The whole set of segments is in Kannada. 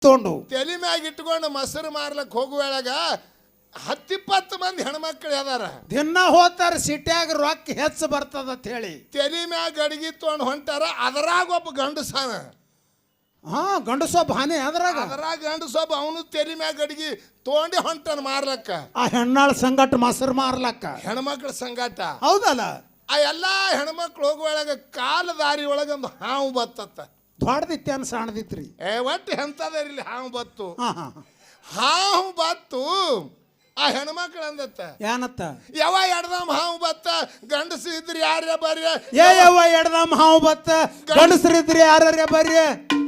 ತೊಂಡು ತಲೆ ಮ್ಯಾಗ ಇಟ್ಕೊಂಡು ಮೊಸರು ಮಾರ್ಲಕ್ ಹೋಗುವಾಗ 10-20 ಮಂದಿ ಹೆಣ್ಮಕ್ಳು ಅದಾರ. ದಿನ ಹೋಗ್ತಾರ ಸಿಟ್ಯಾಗ ರೊಕ್ಕ ಹೆಚ್ಚು ಬರ್ತದ ಅಂತ ಹೇಳಿ ತಲೆ ಮ್ಯಾಗ ಅಡಿಗೆ ತೊಗೊಂಡು ಹೊಂಟಾರ. ಅದರಾಗ ಒಬ್ಬ ಗಂಡಸಾನ. ಹಾ ಗಂಡಸೊಬ್ಬ ಹಾನಿ ಅದ್ರಾಗ ಗಂಡಸೊಬ್ಬ ಅವನು ತಲೆ ಮ್ಯಾಗ ಅಡಿಗೆ ತೊಗೊಂಡೆ ಹೊಂಟಾನ ಮಾರ್ಲಕ್ಕ. ಆ ಹೆಣ್ಣಾಳ ಸಂಗಟ ಮೊಸರು ಮಾರ್ಲಕ್ಕ ಹೆಣ್ಮಕ್ಳ ಸಂಗಾಟ. ಹೌದಲ್ಲ. ಆ ಎಲ್ಲಾ ಹೆಣ್ಮಕ್ಳು ಹೋಗುವಾಗ ಕಾಲ ದಾರಿ ಒಳಗ ಒಂದು ಹಾವು ಬತ್ತತ್ತ. ದೊಡ್ಡದಿತ್ತೆ ಅನ್ ಸಣ್ಣದಿತ್ರಿ. ಒಟ್ಟು ಎಂತದ ಇಲ್ಲಿ ಹಾವು ಬತ್ತು. ಹಾ ಹಾ ಹಾವು ಬತ್ತು. ಆ ಹೆಣ್ಮಕ್ಳು ಅಂದತ್ತ ಏನತ್ತ ಯಾವ ಎಡ್ದಮ್ ಹಾವು ಬತ್ತ ಗಂಡಸು ಇದ್ರಿ ಯಾರ ಬರ್ರಿ. ಯವ್ವ ಎಡ್ದಮ್ ಹಾವು ಬತ್ತ ಗಂಡಸರಿದ್ರಿ ಯಾರ ಬರ್ರಿ.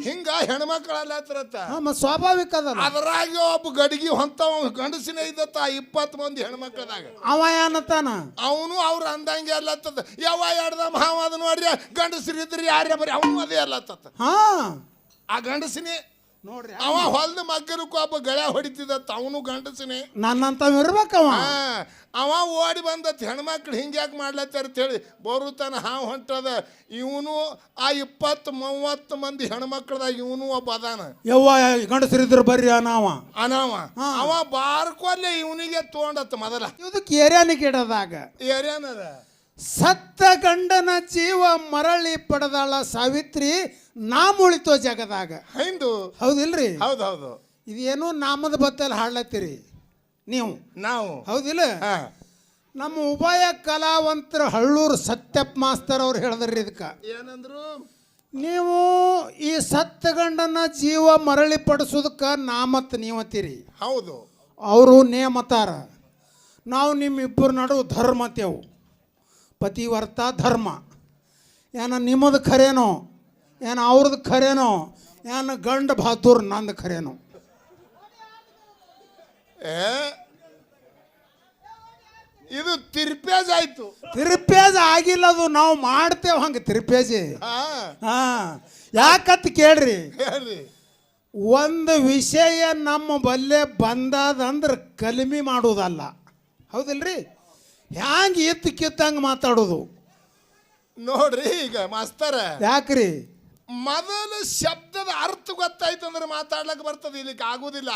ಹಿಂಗ ಹೆಣ್ಮಕ್ಳು ಅಲ್ಲತ್ರತ್ತ. ಸ್ವಾಭಾವಿಕ ಅದಲ್ಲ. ಅದರಾಗ ಒಬ್ಬ ಗಡಿಗೆ ಹೊಂತವ ಗಂಡಸಿನ ಇದ್ದತ್ತ 20 ಮಂದಿ ಹೆಣ್ಮಕ್ಳದಾಗ. ಅವ ಏನತ್ತಾನ ಅವನು ಅವ್ರು ಅಂದಂಗೆ ಅಲ್ಲತ್ತದ. ಯಾವ ಎಡ್ದಮ್ ಹಾವು ಅದ ನೋಡ್ರಿ ಗಂಡಸರಿದ್ರಿ ಯಾರ ಬರ್ರಿ. ಅವನು ಅದೇ ಅಲ್ಲತ್ತ. ಹಾ ಆ ಗಂಡಸಿನೇ ನೋಡ್ರಿ. ಅವ ಹೊಲ್ದ ಮಗ್ಗಲಕ್ಕೂ ಒಬ್ಬ ಗಳೆ ಹೊಡಿತಿದತ್ತ. ಅವನು ಗಂಡಸನೇ. ನನ್ನಂತವ್ ಇರ್ಬೇಕವ. ಅವ ಓಡಿ ಬಂದತ್. ಹೆಣ್ಮಕ್ಳು ಹಿಂಗ್ಯಾಕೆ ಮಾಡ್ಲತ್ತಾರ ಅಂತ ಹೇಳಿ ಬರುತ್ತಾನ ಹಾವು ಹೊಂಟದ. ಇವನು ಆ 20-30 ಮಂದಿ ಹೆಣ್ಮಕ್ಳದಾಗ ಇವನು ಒಬ್ಬ ಅದಾನ. ಯವ್ವ ಗಂಡಸರಿದ್ರು ಬರ್ರಿ ಅನಾವ ಅವ ಬಾರ್ಕೊಲ್ಲೇ ಇವನಿಗೆ ತೊಗೊಂಡತ್ತ ಮೊದಲ. ಇದಕ್ಕೆ ಏರಿಯಾನಿಗೆ ಇಡದಾಗ ಏರ್ಯಾನದ ಸತ್ತ ಗಂಡನ ಜೀವ ಮರಳಿ ಪಡೆದಾಳ ಸಾವಿತ್ರಿ ನಾಮುಳಿತೋ ಜಗದಾಗ. ಹಿಂದು ಹೌದಿಲ್ರಿ. ಹೌದೌದು. ಇದೇನು ನಾಮದ ಬತ್ತಲ್ಲಿ ಹಾಡ್ಲತ್ತೀರಿ ನೀವು ನಾವು. ಹೌದಿಲ್ಲ. ನಮ್ಮ ಉಭಯ ಕಲಾವಂತರ ಹಳ್ಳೂರು ಸತ್ಯಪ್ಪ ಮಾಸ್ತರ್ ಅವ್ರು ಹೇಳಿದ್ರಿ ಇದಕ್ಕೆ ಏನಂದ್ರು. ನೀವು ಈ ಸತ್ತ ಗಂಡನ ಜೀವ ಮರಳಿ ಪಡಿಸೋದಕ್ಕೆ ನಾಮತ್ ನೀವತ್ತೀರಿ. ಹೌದು. ಅವರು ನೇಮತಾರ. ನಾವು ನಿಮ್ಮಿಬ್ಬರು ನಡು ಧರ್ಮತೆವು. ಪತಿವರ್ತ ಧರ್ಮ. ಏನ ನಿಮ್ಮದು ಖರೇನೋ ಏನು ಅವ್ರದ್ದು ಖರೇನೋ ಏನು ಗಂಡ ಬಹಾದೂರ್ ನಂದು ಖರೇನೋ. ಇದು ತಿರ್ಪೇಜ್ ಆಯ್ತು. ತಿರುಪೇಜ್ ಆಗಿಲ್ಲ. ಅದು ನಾವು ಮಾಡ್ತೇವೆ ಹಂಗೆ ತಿರುಪೇಜಿ. ಹಾ ಯಾಕತ್ ಕೇಳ್ರಿ. ಒಂದು ವಿಷಯ ನಮ್ಮ ಬಲ್ಲೆ ಬಂದದಂದ್ರೆ ಕಲಿಮೆ ಮಾಡೋದಲ್ಲ. ಹೌದಿಲ್ರಿ. ಹ್ಯಾಂಗೆ ಕಿತ್ತಂಗೆ ಮಾತಾಡೋದು ನೋಡ್ರಿ. ಈಗ ಮಾಸ್ತರ ಯಾಕ್ರಿ ಮೊದಲು ಶಬ್ದದ ಅರ್ಥ ಗೊತ್ತಾಯ್ತು ಅಂದ್ರೆ ಮಾತಾಡ್ಲಕ್ ಬರ್ತದೆ. ಇಲ್ಲಿಕ್ಕೆ ಆಗುದಿಲ್ಲ.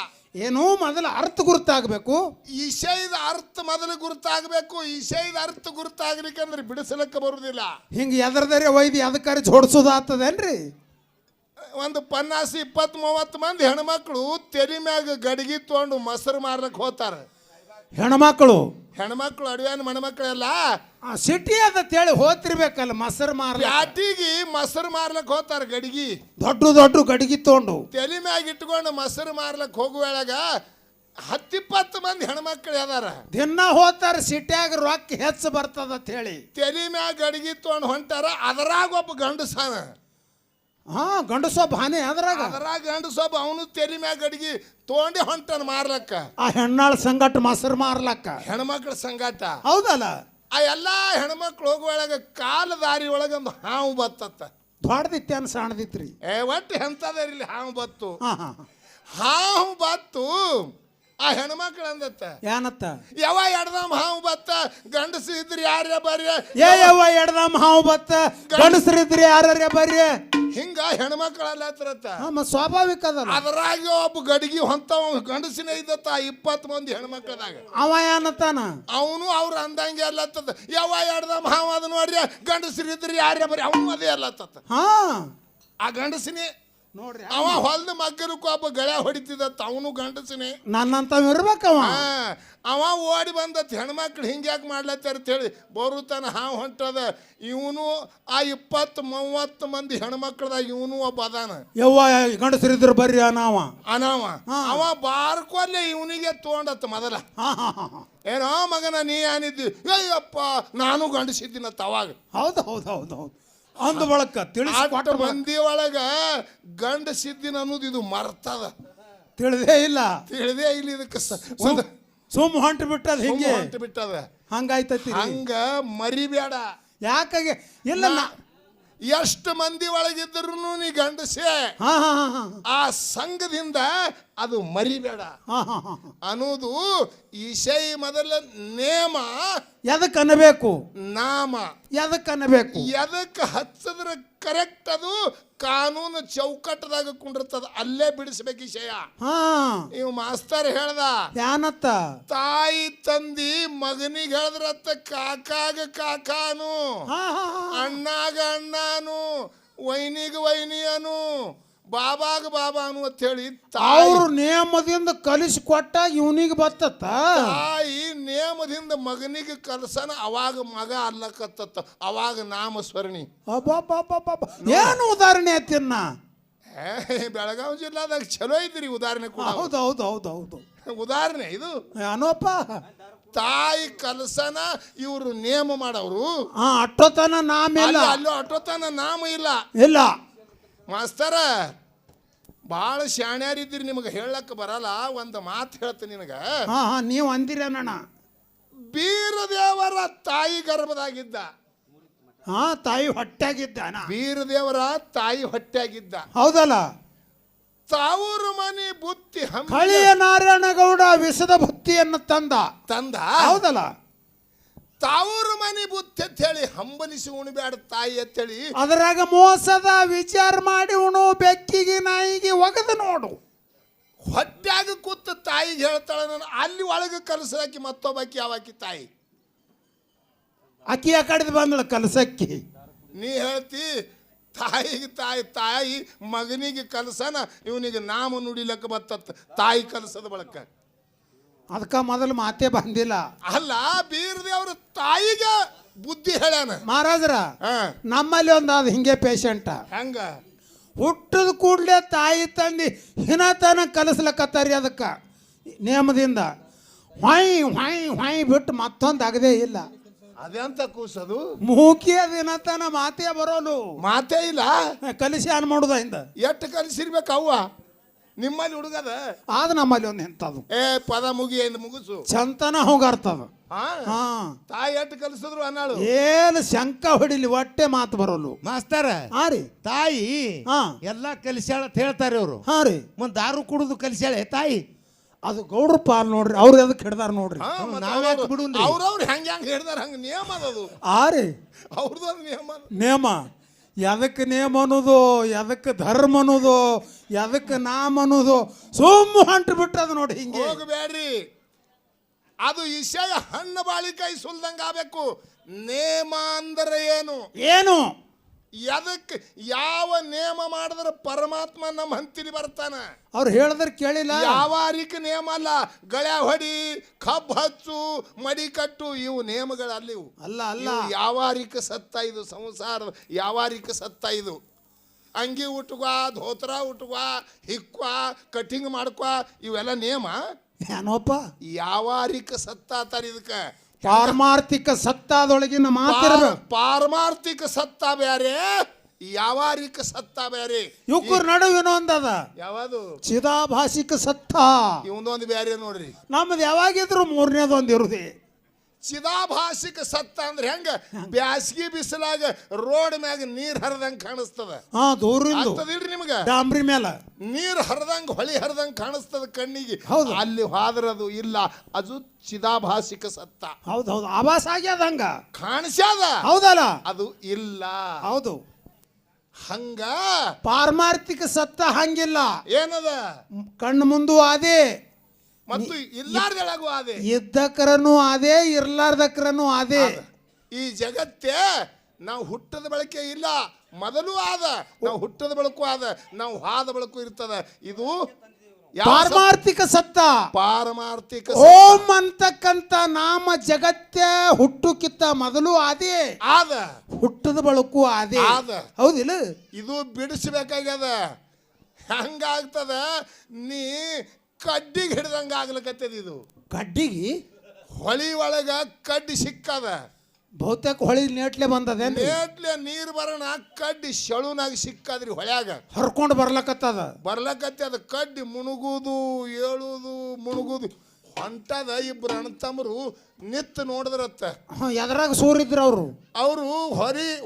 ಏನೋ ಮೊದಲು ಅರ್ಥ ಗುರುತಾಗಬೇಕು. ವಿಷಯದ ಅರ್ಥ ಮೊದಲು ಗುರುತಾಗಬೇಕು. ವಿಷಯದ ಅರ್ಥ ಗುರುತಾಗ್ಲಿಕ್ಕೆ ಅಂದ್ರೆ ಬಿಡಿಸಲಕ್ಕೆ ಬರುದಿಲ್ಲ. ಹಿಂಗೆ ಎದರದರೆ ಒಯ್ದು ಎದಕ್ಕಾರಿ ಜೋಡಿಸೋದು ಆಗ್ತದೇನ್ರಿ. ಒಂದು 50-20-30 ಮಂದಿ ಹೆಣ್ಮಕ್ಳು ತೆಲಿ ಮ್ಯಾಗ ಗಡಿಗೆ ತೊಗೊಂಡು ಮೊಸರು ಮಾರ್ಲಕ್ ಹೋಗ್ತಾರ. ಹೆಣ್ಮಕ್ಳು ಅಡವ್ಯಾನ ಮಣ್ಮಕ್ಳೆಲ್ಲ ಸಿಟಿ ಅದಂತೇಳಿ ಹೋತಿರ್ಬೇಕಲ್ಲ ಮೊಸರು ಮಾರ. ಪ್ಯಾಟಿಗೆ ಮೊಸರು ಮಾರ್ಲಕ್ ಹೋಗ್ತಾರ. ಗಡಿಗೆ ದೊಡ್ಡ ಗಡಿಗೆ ತೊಗೊಂಡು ತೆಲಿ ಮ್ಯಾಗ ಇಟ್ಕೊಂಡು ಮೊಸರು ಮಾರ್ಲಕ್ ಹೋಗುವಾಗ 10-20 ಮಂದಿ ಹೆಣ್ಮಕ್ಳು ಅದಾರ. ದಿನ ಹೋಗ್ತಾರ. ಸಿಟ್ಯಾಗ ರೊಕ್ಕ ಹೆಚ್ಚು ಬರ್ತದ ಅಂತ ಹೇಳಿ ತೆಲಿ ಮ್ಯಾಗ ಗಡಿಗೆ ತೊಗೊಂಡು ಹೊಂಟಾರ. ಅದರಾಗ ಒಬ್ಬ ಗಂಡಸಾನ. ಹಾ ಗಂಡಸೊಬ್ಬ ಹಾನಿ ಅದ್ರಾಗ ಗಂಡಸೊಬ್ಬ ಅವನು ತೆಲಿ ಮ್ಯಾಗ ಗಡಿಗೆ ತೊಗೊಂಡೆ ಹೊಂಟಾನ ಮಾರ್ಲಕ್ಕ. ಆ ಹೆಣ್ಣಾಳ ಸಂಗಟ ಮೊಸರು ಮಾರ್ಲಕ್ಕ. ಹೆಣ್ಮಕ್ಳ ಸಂಗಾಟ. ಹೌದಲ್ಲ. ಆ ಎಲ್ಲಾ ಹೆಣ್ಮಕ್ಳು ಹೋಗುವಾಗ ಕಾಲ ದಾರಿ ಒಳಗ ಒಂದು ಹಾವು ಬತ್ತತ್ತ. ದೊಡ್ಡದಿತ್ತೆ ಅನ್ ಸಣ್ಣದಿತ್ರಿ. ಒಟ್ಟು ಎಂತದ ಇಲ್ಲಿ ಹಾವು ಬತ್ತು. ಹಾವು ಬತ್ತು. ಆ ಹೆಣ್ಮಕ್ಳು ಅಂದತ್ತ ಏನತ್ತ ಯಾವ ಎಡ್ದಮ್ ಹಾವು ಬತ್ತ ಗಂಡಸು ಇದ್ರಿ ಯಾರ ಬರ್ರಿ. ಯವ್ವ ಎಡ್ದಮ್ ಹಾವು ಬತ್ತ ಗಂಡಸರಿದ್ರಿ ಯಾರ ಬರ್ರಿ. ಹಿಂಗ ಹೆಣ್ಮಕ್ಳು ಅಲ್ಲತ್ರತ್ತ. ಸ್ವಾಭಾವಿಕ ಅದಲ್ಲ. ಅದರಾಗ ಒಬ್ಬ ಗಡಿಗೆ ಹೊಂತವ ಗಂಡಸಿನ ಇದ್ದತ್ತ 20 ಮಂದಿ ಹೆಣ್ಮಕ್ಳದಾಗ. ಅವ ಏನತ್ತಾನ ಅವನು ಅವ್ರು ಅಂದಂಗೆ ಅಲ್ಲತ್ತದ. ಯಾವ ಎಡ್ದಮ್ ಹಾವು ಅದ ನೋಡ್ರಿ ಗಂಡಸರಿದ್ರಿ ಯಾರ ಬರ್ರಿ. ಅವನು ಅದೇ ಅಲ್ಲತ್ತ. ಆ ಗಂಡಸಿನೇ ನೋಡ್ರಿ. ಅವ ಹೊಲ್ದ ಮಗ್ಗಲಕ್ಕೂ ಒಬ್ಬ ಗಳೆ ಹೊಡಿತಿದತ್ತ. ಅವನು ಗಂಡಸನೇ. ನನ್ನಂತವ್ ಇರ್ಬೇಕವ. ಅವ ಓಡಿ ಬಂದತ್. ಹೆಣ್ಮಕ್ಳು ಹಿಂಗ್ಯಾಕೆ ಮಾಡ್ಲತ್ತಾರ ಅಂತ ಹೇಳಿ ಬರುತ್ತಾನ ಹಾವು ಹೊಂಟದ. ಇವನು ಆ 20-30 ಮಂದಿ ಹೆಣ್ಮಕ್ಳದಾಗ ಇವನು ಒಬ್ಬ ಅದಾನ. ಯವ್ವ ಗಂಡಸರಿದ್ರು ಬರ್ರಿ ಅನಾವ. ಅವ ಬಾರ್ಕೊಲ್ಲೇ ಇವನಿಗೆ ತೊಗೊಂಡತ್ತ ಮೊದಲ. ಏನೋ ಮಗನ ನೀ ಏನಿದ್ದಿ. ಅಯ್ಯಪ್ಪ ನಾನು ಗಂಡಸಿದ್ದೀನತ್ತ ಅವಾಗ. ಹೌದು ಅಂದ ಬಳಕ ತಿಳಿಸ್ಕೊಟ್ಟ ಮಂದಿ ಒಳಗ ಗಂಡ ಸಿದ್ದಿನ ಅನ್ನೋದು ಇದು ಮರ್ತದ. ತಿಳಿದೇ ಇಲ್ಲ ಇದಕ್ಕೆ ಸುಮ್ ಹೊಂಟು ಬಿಟ್ಟದ. ಹಿಂಗೆ ಹೊಂಟು ಬಿಟ್ಟದ. ಹಂಗಾಯ್ತತಿ. ಹಂಗ ಮರಿಬೇಡ. ಯಾಕಾಗೆ ಇಲ್ಲ. ಎಷ್ಟು ಮಂದಿ ಒಳಗಿದ್ರು ನೀ ಗಂಡಸೆ. ಆ ಸಂಘದಿಂದ ಅದು ಮರಿಬೇಡ ಅನ್ನೋದು ವಿಷಯ ಮೊದಲ ನೇಮ. ಎದಕ್ಕೆ ಅನ್ನಬೇಕು? ನಾಮ ಎದಕ್ಕೆ ಅನ್ನಬೇಕು? ಎದಕ್ಕೆ ಹಚ್ಚದ್ರ ಕರೆಕ್ಟ್ ಅದು ಕಾನೂನು ಚೌಕಟ್ಟದಾಗ ಕುಂಡಿರ್ತದ, ಅಲ್ಲೇ ಬಿಡಿಸ್ಬೇಕು ವಿಷಯ. ಹಾ, ಇವ್ ಮಾಸ್ತರ್ ಹೇಳ್ದ, ಯಾನತ್ತ? ತಾಯಿ ತಂದಿ ಮಗನಿಗೆ ಹೇಳಿದ್ರತ್ತ ಕಾಕಾಗ ಕಾಕಾನು, ಹಾ ಹಾ ಹಾ. ಅಣ್ಣಾಗ ಅಣ್ಣಾನು, ವೈನಿಗ ವೈನಿಯನು, ಬಾಬಾಗ ಬಾಬಾನು ಅಂತ ಹೇಳಿ ಅವ್ರು ನೇಮದಿಂದ ಕಲಿಸಿ ಕೊಟ್ಟಾಗ ಇವನಿಗೆ ಬತ್ತತ್ತ. ತಾಯಿ ನೇಮದಿಂದ ಮಗನಿಗೆ ಕಲ್ಸನ, ಅವಾಗ ಮಗ ಅಲ್ಲಕತ್ತ, ಅವಾಗ ನಾಮಸ್ಮರಣಿ. ಏನು ಉದಾಹರಣೆ ಐತಿನ್ನ? ಬೆಳಗಾವಿ ಜಿಲ್ಲಾದಾಗ ಚಲೋ ಐತ್ರಿ ಉದಾಹರಣೆ ಕೂಡ. ಹೌದು ಹೌದು ಹೌದು ಹೌದು, ಉದಾಹರಣೆ ಇದು. ಏನೋಪ್ಪ, ತಾಯಿ ಕಲ್ಸನ ಇವರು ನೇಮ ಮಾಡವ್ರು. ಅಟ್ಟೋತನ ನಾಮ ಇಲ್ಲ, ಅಲ್ಲೂ ಅಟೋತನ ನಾಮ ಇಲ್ಲ. ಇಲ್ಲ ಮಾಸ್ತರ ಭಾಳ ಶಾಣ್ಯಾರಿದ್ದೀರಿ, ನಿಮಗೆ ಹೇಳಕ್ಕೆ ಬರಲ್ಲ. ಒಂದು ಮಾತು ಹೇಳ್ತೀನಿ ನಿನಗೆ. ಹಾ ಹಾ, ನೀವು ಅಂದಿರೇನಣ್ಣ? ಬೀರದೇವರ ತಾಯಿ ಗರ್ಭದಾಗಿದ್ದ. ಹಾ, ತಾಯಿ ಹೊಟ್ಟೆಗಿದ್ದಾನ. ಬೀರದೇವರ ತಾಯಿ ಹೊಟ್ಟೆಗಿದ್ದ. ಹೌದಲ್ಲ? ತಾವೂರು ಮನಿ ಬುತ್ತಿ ಹಳಿಯ ನಾರಾಯಣಗೌಡ ವಿಷದ ಬುತ್ತಿಯನ್ನು ತಂದ. ಹೌದಲ್ಲ? ತಾವೂರು ಮನಿ ಬುತ್ತಿ ಅಂತ ಹೇಳಿ ಹಂಬಲಿಸಿ ಉಣಬ್ಯಾಡ ತಾಯಿ ಅಂತೇಳಿ ಅದರಾಗ ಮೋಸದ ವಿಚಾರ ಮಾಡಿ ಉಣು ಬೆಕ್ಕಿಗೆ ನಾಯಿಗೆ ಒಗದ ನೋಡು. ಹೊಟ್ಟ್ಯಾಗ ಕೂತ ತಾಯಿಗೆ ಹೇಳ್ತಾಳೆ, ನಾನು ಅಲ್ಲಿ ಒಳಗೆ ಕಲಸಾಕಿ ಮತ್ತೊಬ್ಬಾಕಿ ಯಾವಾಕಿ ತಾಯಿ. ಅಕ್ಕಿಯ ಕಡಿದು ಬಂದಳ ಕಲಸಕ್ಕಿ. ನೀ ಹೇಳ್ತಿ ತಾಯಿ ಮಗನಿಗೆ ಕಲಸನ, ಇವನಿಗೆ ನಾಮ ನುಡಿಲಕ್ಕ ಬತ್ತತ್ತ ತಾಯಿ ಕಲಸದ ಬಳಕ. ಅದಕ್ಕೆ ಮೊದಲು ಮಾತೇ ಬಂದಿಲ್ಲ. ಅಲ್ಲ, ಬೀರದೇವ್ರ ತಾಯಿಗೆ ಬುದ್ಧಿ ಹೇಳ್ಯಾನ ಮಹಾರಾಜರ. ನಮ್ಮಲ್ಲಿ ಒಂದು ಅದು ಹಿಂಗೆ ಪೇಷಂಟ. ಹೆಂಗ? ಹುಟ್ಟದ ಕೂಡಲೇ ತಾಯಿ ತಂದಿ ಹಿನತನ ಕಲಿಸ್ಲಕತ್ತಾರಿ. ಅದಕ್ಕೆ ನೇಮದಿಂದ ಹೊಯ್ ಹೊಯ್ ಹೊಯ್ ಬಿಟ್ಟು ಮತ್ತೊಂದು ಆಗದೇ ಇಲ್ಲ. ಅದೆಂತ ಕೂಸದು? ಮೂಕಿ ಅದಿನತನ ಮಾತೇ ಬರೋಲು. ಮಾತೇ ಇಲ್ಲ. ಕಲಿಸಿ ಏನ್ ಮಾಡುದ ಹಿಂದ? ಎಷ್ಟು ಕಲಿಸಿರ್ಬೇಕು ಅವ್ವ ನಿಮ್ಮಲ್ಲಿ ಹುಡುಗದ? ಆದ ನಮ್ಮಲ್ಲಿ ಒಂದು ಎಂತದು ಪದ ಮುಗಿ ಎಂದು ಮುಗಿಸು ಚಂತನ ಹೋಗಾರ್ತದ. ತಾಯಿ ಎಷ್ಟು ಕಲಿಸಿದ್ರು ಅನ್ನಾಳು ಏನು ಶಂಕ ಹೊಡಿಲಿ, ಹೊಟ್ಟೆ ಮಾತು ಬರೋಲು. ಮಾಸ್ತರ, ಹಾ ರೀ, ತಾಯಿ ಹಾ ಎಲ್ಲಾ ಕಲಿಸ್ಯಾಳ ಅಂತ ಹೇಳ್ತಾರೆ ಅವರು. ಹಾ ರೀ, ಮುಂದ್ ದಾರು ಕುಡುದು ಕಲಿಸ್ಯಾಳೆ ತಾಯಿ. ಅದು ಗೌಡ್ರ ಪಾಲ್ ನೋಡ್ರಿ, ಅವ್ರು ಎದಕ್ಕೆ ಹಿಡ್ದಾರ ನೋಡ್ರಿ. ನಾವ್ಯಾಕೆ ಬಿಡುನ್ರಿ? ಅವ್ರವ್ರು ಹೆಂಗ್ ಹಿಡ್ದಾರ ಹಂಗ ನಿಯಮ ಅದದು. ಆ ರೀ, ಅವ್ರದ್ದು ನಿಯಮ. ನೇಮ ಎದಕ್ಕೆ ನೇಮ ಅನ್ನೋದು, ಎದಕ್ಕೆ ಧರ್ಮ ಅನ್ನೋದು, ಎದಕ್ಕೆ ನಾಮ ಅನ್ನೋದು ಸುಮ್ಮ ಹೊಂಟು ಬಿಟ್ಟದ ನೋಡಿ. ಹಿಂಗೆ ಹೋಗಬೇಡ್ರಿ, ಅದು ವಿಷಯ ಹಣ್ಣು ಬಾಳಿಕಾಯಿ ಸುಲ್ದಂಗ ಆಗ್ಬೇಕು. ನೇಮ ಅಂದ್ರೆ ಏನು? ಎದಕ್ಕೆ ಯಾವ ನೇಮ ಮಾಡಿದ್ರೆ ಪರಮಾತ್ಮ ನಮ್ಮ ಹಂತಿಲಿ ಬರ್ತಾನ? ಅವ್ರು ಹೇಳಿದ್ರೆ ಕೇಳಿಲ್ಲ. ಯಾವಾರಿಕ ನೇಮ ಅಲ್ಲ. ಗಳೆ ಹೊಡಿ, ಕಬ್ಬು ಹಚ್ಚು, ಮಡಿ ಕಟ್ಟು, ಇವು ನೇಮಗಳಲ್ಲಿ ಅಲ್ಲ ಅಲ್ಲ. ಯಾವಾರಿಕ ಸತ್ತ ಇದು ಸಂಸಾರ, ಯಾವಾರಿಕ ಸತ್ತ ಇದು. ಅಂಗಿ ಉಟ್ಕೋ, ಧೋತ್ರ ಉಟ್ಕೋ, ಹಿಕ್ವಾ, ಕಟಿಂಗ್ ಮಾಡ್ಕೋ, ಇವೆಲ್ಲ ನೇಮ ಏನೋಪ್ಪ? ಯಾವಾರಿಕ ಸತ್ತ ಅಂತಾರೆ ಇದಕ್ಕೆ. ಪಾರಮಾರ್ಥಿಕ ಸತ್ತಾದೊಳಗಿನ ಮಾತಿರ. ಪಾರಮಾರ್ಥಿಕ ಸತ್ತ ಬೇರೆ, ಯಾವಾರಿಕ ಸತ್ತ ಬೇರೆ. ಇವ್ರ ನಡುವಿನ ಒಂದದ ಯಾವುದು? ಚಿದಾಭಾಸಿಕ ಸತ್ತ. ಇವೊಂದು ಬೇರೆ ನೋಡ್ರಿ. ನಮ್ದು ಯಾವಾಗಿದ್ರು ಮೂರನೇದೊಂದು ಇರುದೇ. ಚಿದಾಭಾಸಿಕ ಸತ್ತ ಅಂದ್ರೆ ಹೆಂಗ? ಬ್ಯಾಸಗಿ ಬಿಸಿಲಾಗ ರೋಡ್ ಮ್ಯಾಗ ನೀರ್ ಹರಿದಂಗ ಕಾಣಿಸ್ತದ. ಆಗ್ತದಿಲ್ರಿ ನಿಮ್ಗ? ಡಾಂಬ್ರಿ ಮೇಲ ನೀರ್ ಹರಿದಂಗ, ಹೊಳಿ ಹರಿದಂಗ ಕಾಣಿಸ್ತದ ಕಣ್ಣಿಗೆ. ಹೌದು. ಅಲ್ಲಿ ಹಾದ್ರದು ಇಲ್ಲ, ಅದು ಚಿದಾಭಾಸಿಕ ಸತ್ತ. ಹೌದೌದು, ಆಭಾಸ ಆಗ್ಯದ, ಹಂಗ ಕಾಣಿಸ್ಯಾದ. ಹೌದಲ್ಲ? ಅದು ಇಲ್ಲ. ಹೌದು. ಹಂಗ ಪಾರಮಾರ್ಥಿಕ ಸತ್ತ ಹಂಗಿಲ್ಲ. ಏನದ? ಕಣ್ಣು ಮುಂದು ಅದೇ, ಮತ್ತು ಇಲ್ಲಾರ್ದೆಳಗೂ ಅದೇ, ಇದ್ದಕ್ರನು ಅದೇ, ಇರ್ಲಾರ್ದಕ್ರನು ಅದೇ. ಈ ಜಗತ್ತೇ ನಾವು ಹುಟ್ಟದ ಬಳಕೆ ಇಲ್ಲ, ಮೊದಲು ಆದ. ನಾವು ಹುಟ್ಟದ ಬಳಕು ಆದ, ನಾವು ಹಾದ ಬಳಕು ಇರ್ತದ. ಇದು ಪಾರಮಾರ್ಥಿಕ ಸತ್ತ. ಪಾರಮಾರ್ಥಿಕ ಓಂ ಅಂತಕ್ಕಂತ ನಾಮ ಜಗತ್ತೇ ಹುಟ್ಟುಕಿತ್ತ ಮೊದಲು ಅದೇ ಆದ, ಹುಟ್ಟದ ಬಳಕು ಅದೇ ಆದ. ಹೌದಿಲ್ಲ? ಇದು ಬಿಡಿಸ್ಬೇಕಾಗ್ಯದ. ಹೆಂಗಾಗ್ತದ? ನೀ ಕಡ್ಡಿಗೆ ಹಿಡ್ದಂಗ ಆಗ್ಲಕತ್ತದ. ಇದು ಕಡ್ಡಿಗೆ ಹೊಳಿ ಒಳಗ ಕಡ್ಡಿ ಸಿಕ್ಕದ. ಬಹುತೇಕ ಹೊಳಿ ನೇಟ್ಲೆ ಬಂದದ. ನೇಟ್ಲೆ ನೀರ್ ಬರೋಣ, ಕಡ್ಡಿ ಶಳುನಾಗ ಸಿಕ್ಕದ್ರಿ. ಹೊಳ್ಯಾಗ ಹರ್ಕೊಂಡು ಬರ್ಲಕತ್ತದ. ಬರ್ಲಕತ್ತದ ಕಡ್ಡಿ. ಮುಣುಗುದು, ಏಳುದು, ಮುಣುಗುದು ಹೊಂಟದ. ಇಬ್ರು ಅಣ್ಣತಮ್ಮರು ನಿತ್ತು ನೋಡಿದ್ರತ್ತ. ಎದ್ರಾಗ ಸೂರಿದ್ರು ಅವರು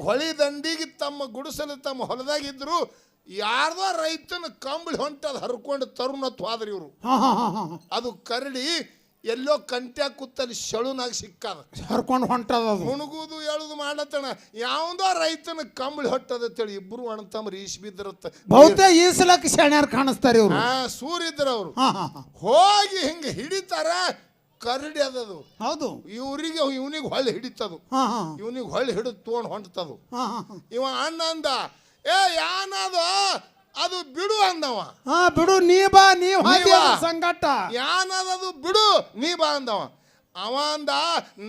ಹೊಳಿ ದಂಡಿಗೆ ತಮ್ಮ ಗುಡಿಸಲು ತಮ್ಮ ಹೊಲದಾಗಿದ್ರು. ಯಾರ್ದೋ ರೈತನ ಕಂಬಳಿ ಹೊಂಟದ ಹರ್ಕೊಂಡು ತರುಣತ್ ಹೋದ್ರಿ ಇವರು. ಅದು ಕರಡಿ ಎಲ್ಲೋ ಕಂಟ್ಯಾಗ ಕೂತಲ್ಲಿ ಶಳುನಾಗ ಸಿಕ್ಕದ ಹರ್ಕೊಂಡು ಹೊಂಟದ ಅದು. ಮುಣಗುದು ಹೇಳುದು ಮಾಡ್ಲತ್ತಣ ಯಾವ್ದೋ ರೈತನ ಕಂಬಳಿ ಹೊಟ್ಟದತ್ತೇಳಿ ಇಬ್ರು ಅಣ್ತಂಬ್ರು ಈಶ್ ಬಿದ್ದಿರತ್ತ ಬಹುತೇಕ ಈಸಲಕ್ಕೆ ಶಾಣ್ಯಾರ್ ಕಾಣಿಸ್ತಾರೆ ಇವ್ರು. ಸೂರಿದ್ರ ಅವ್ರು ಹಾ ಹಾ ಹಾ. ಹೋಗಿ ಹಿಂಗ ಹಿಡಿತಾರ ಕರಡಿ ಅದದು ಹೌದು. ಇವನಿಗೆ ಹೊಳ್ಳಿ ಹಿಡಿತದು, ಹಾ ಹಾ ಇವನಿಗೆ ಹೊಳ್ಳಿ ಹಿಡಿದು ತೊಗೊಂಡು ಹೊಂಟತದು. ಹಾ ಹಾ ಹಾ. ಇವ ಅಣ್ಣ ಅಂದ, ಏ ಯಾನದು ಅದು ಬಿಡು ಅಂದವ. ಹಾ ಬಿಡು, ನೀ ಬಾ, ನೀವ್ ಹಾದಿ ನೀವಾ? ಸಂಗಟ ಯಾನದದು ಬಿಡು ನೀ ಬಾ ಅಂದವ. ಅವ ಅಂದ,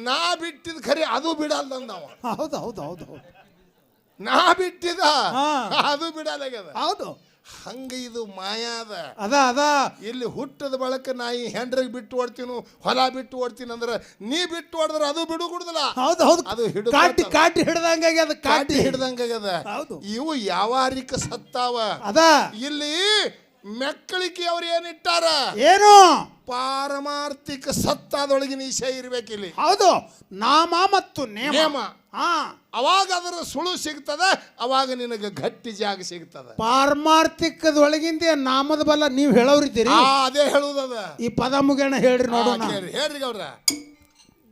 ನಾ ಬಿಟ್ಟಿದ್ ಖರೆ ಅದು ಬಿಡಲ್ದಂದವ. ಹೌದು ಹೌದು ಹೌದು ಹೌದು ನಾ ಬಿಟ್ಟಿದ ಹಾ. ಅದು ಬಿಡಲಾಗ್ಯದ. ಹೌದು. ಹಂಗ ಇದು ಮಾಯಾದ. ಅದ ಇಲ್ಲಿ ಹುಟ್ಟದ ಬಳಕ ನಾ ಈ ಹೆಂಡ್ರಿಗೆ ಬಿಟ್ಟು ಓಡ್ತೀನು, ಹೊಲ ಬಿಟ್ಟು ಓಡ್ತೀನಿ ಅಂದ್ರೆ ನೀ ಬಿಟ್ಟು ಓಡಿದ್ರೆ ಅದು ಬಿಡು ಕೊಡುದಿಲ್ಲ. ಹೌದು ಹೌದು. ಅದು ಹಿಡಿದು ಕಾಟಿ ಕಾಟಿ ಹಿಡ್ದಂಗಾಗಿ ಅದು ಕಾಟಿ ಕಾಟಿ ಹಿಡ್ದಂಗಾಗ್ಯದ. ಹೌದು. ಇವು ಯಾವಾರಿಕ ಸತ್ತಾವ. ಅದ ಇಲ್ಲಿ ಮೆಕ್ಕಳಿಕೆ ಅವ್ರು ಏನಿಟ್ಟಾರ, ಏನು ಪಾರಮಾರ್ಥಿಕ ಸತ್ತಾದೊಳಗಿನ ವಿಷಯ ಇರ್ಬೇಕಿಲ್ಲಿ. ಹೌದು. ನಾಮ ಮತ್ತು ನೇಮ. ನೇಮ. ಹಾ, ಅವಾಗ ಅದರ ಸುಳು ಸಿಗ್ತದ, ಅವಾಗ ನಿನಗೆ ಗಟ್ಟಿ ಜಾಗ ಸಿಗ್ತದ. ಪಾರಮಾರ್ಥಿಕದೊಳಗಿಂದ ನಾಮದ ಬಲ ನೀವ್ ಹೇಳೋರಿದ್ದೀರಿ. ಅದೇ ಹೇಳುವುದದ. ಈ ಪದ ಮುಗೇಣ ಹೇಳ್ರಿ ನೋಡೋಣ. ಹೇಳ್ರಿ ಗೌಡ್ರ.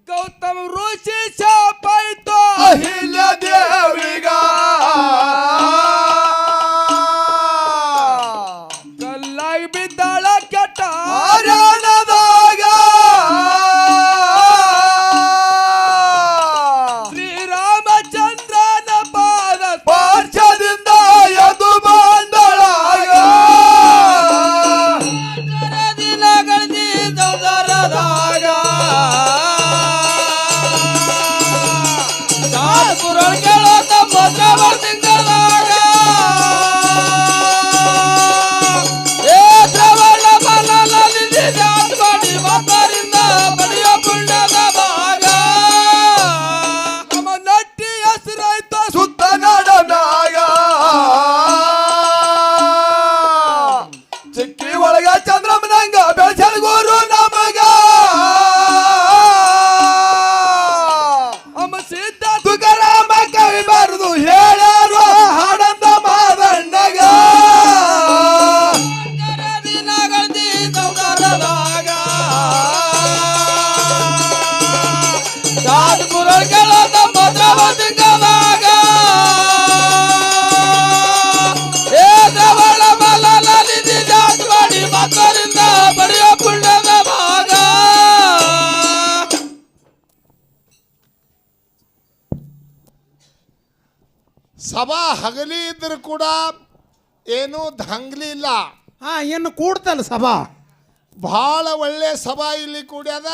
ಗೌತಮ ಋಷಿ ಶಾಪಾಯ್ತು ಅಹಿಲ್ಯ ದೇವಿಗ, ಕಲ್ಲಾಗಿ ಬಿದ್ದಾಳ ಕೆಟ್ಟ ಹರಣದಾಗ, ಶ್ರೀರಾಮಚಂದ್ರನ ಪಾದ ಸ್ಪರ್ಶದಿಂದ ಎದು ಬಂದಳಾಗ, ದಿನಗಳಲ್ಲಿ ಸಂಸಾರದಾಗ ಕುರಳ್ಗೆಳತ ಭದ್ರವ ತಿಂಗಳಾಗ, ಏ ಶ್ರವಣ ಬಲನಲ್ಲಿ ಮಾಡಿ ಭಕ್ತರಿಂದ ಪಡೆಯ ಪುಣ್ಯದ ಭಾಗ, ನಮ್ಮ ನಟ್ಟಿ ಹೆಸರಾಯ್ತ ಸುತ್ತ ನಾಡನಾಗ, ಚಿಕ್ಕಿ ಒಳಗ ಚಂದ್ರಮನಂಗ ಬೆಳೆಸಲ ಗುರು ನಮಗ, ಅಮ್ಮ ಸಿದ್ಧ ತುಕಾರಾಮ ಕವಿ ಬರೆದು ಹೇಳ್ಯಾರು ಹಾಡಂದ ಮಾದಣ್ಣಗ, ದಿನಗಳ್ದಿ ಸಂಸಾರದಾಗ ಸಾಧು ಕುರಳ್ಗೆಳತ ಭದ್ರವ ತಿಂಗಳಾಗ, ಏ ಶ್ರವಣ ಬಲನಲ್ಲಿ ಜಾತ್ ಮಾಡಿ ಭಕ್ತರಿಂದ ಪಡೆಯ ಪುಣ್ಯದ ಭಾಗ. ಸಭಾ ಹಗಲಿ ಇದ್ರು ಕೂಡ ಏನೂ ದಂಗ್ಲಿ ಇಲ್ಲ. ಹಾ, ಏನು ಕೂಡ್ತಲ್ಲ ಸಭಾ. ಬಹಳ ಒಳ್ಳೆ ಸಭಾ ಇಲ್ಲಿ ಕೂಡ್ಯದ.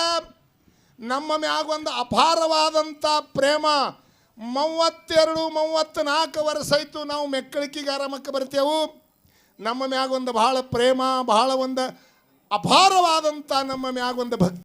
ನಮ್ಮ ಮ್ಯಾಗ ಒಂದು ಅಪಾರವಾದಂಥ ಪ್ರೇಮ. 32-34 ವರ್ಷ ಆಯ್ತು ನಾವು ಮೆಕ್ಕಳಿಕೆಗೆ ಆರಾಮಕ್ಕೆ ಬರ್ತೇವು. ನಮ್ಮ ಮ್ಯಾಗ ಒಂದು ಬಹಳ ಪ್ರೇಮ, ಬಹಳ ಒಂದು ಅಪಾರವಾದಂಥ ನಮ್ಮ ಮ್ಯಾಗ ಒಂದು ಭಕ್ತಿ.